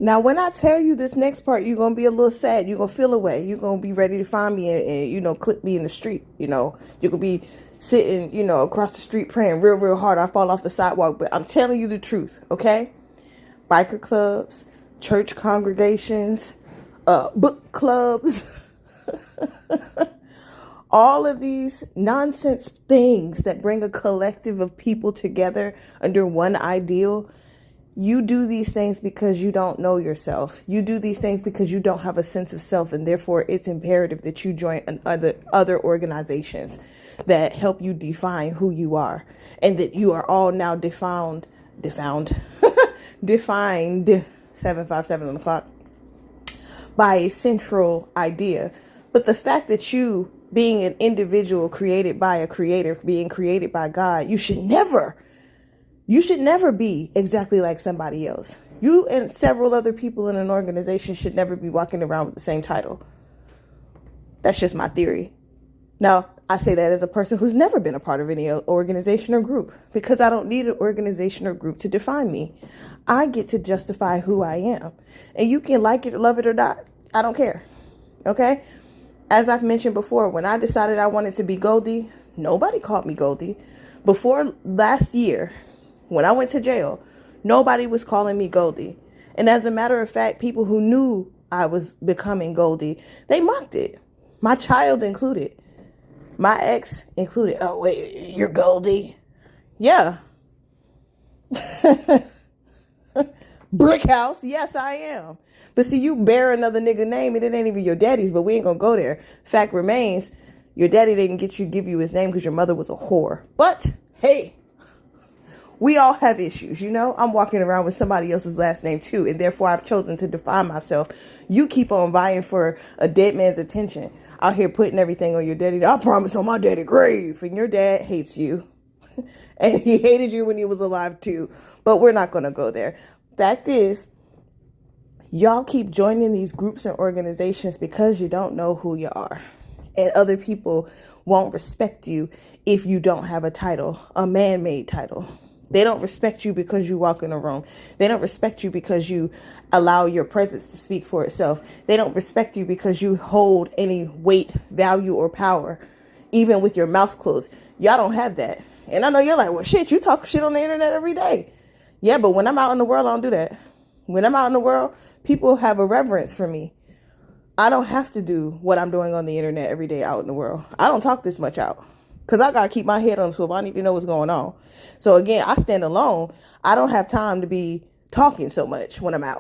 Now, when I tell you this next part, you're going to be a little sad. You're going to feel away. You're going to be ready to find me and clip me in the street. You could be sitting, across the street praying real, real hard. I fall off the sidewalk. But I'm telling you the truth, okay? Biker clubs, church congregations, book clubs, all of these nonsense things that bring a collective of people together under one ideal. You do these things because you don't know yourself. You do these things because you don't have a sense of self, and therefore it's imperative that you join other organizations that help you define who you are, and that you are all now defined 757 on the clock by a central idea. But the fact that you, being an individual created by a creator, being created by God, you should never be exactly like somebody else. You and several other people in an organization should never be walking around with the same title. That's just my theory. Now, I say that as a person who's never been a part of any organization or group, because I don't need an organization or group to define me. I get to justify who I am. And you can like it or love it or not. I don't care. Okay? As I've mentioned before, when I decided I wanted to be Goldie, nobody called me Goldie. Before last year, when I went to jail, nobody was calling me Goldie. And as a matter of fact, people who knew I was becoming Goldie, they mocked it. My child included. My ex included. Oh, wait, you're Goldie? Yeah. Brick house? Yes, I am. But see, you bear another nigga name and it ain't even your daddy's, but we ain't gonna go there. Fact remains, your daddy didn't give you his name because your mother was a whore. But, hey, we all have issues, I'm walking around with somebody else's last name too, and therefore I've chosen to define myself. You keep on vying for a dead man's attention, out here putting everything on your daddy. I promise on my daddy grave, and your dad hates you. And he hated you when he was alive too. But we're not going to go there. Fact is, y'all keep joining these groups and organizations because you don't know who you are. And other people won't respect you if you don't have a title, a man-made title. They don't respect you because you walk in a room. They don't respect you because you allow your presence to speak for itself. They don't respect you because you hold any weight, value, or power, even with your mouth closed. Y'all don't have that. And I know you're like, well, shit, you talk shit on the internet every day. Yeah, but when I'm out in the world, I don't do that. When I'm out in the world, people have a reverence for me. I don't have to do what I'm doing on the internet every day out in the world. I don't talk this much out. Because I got to keep my head on the swivel. I need to know what's going on. So again, I stand alone. I don't have time to be talking so much when I'm out.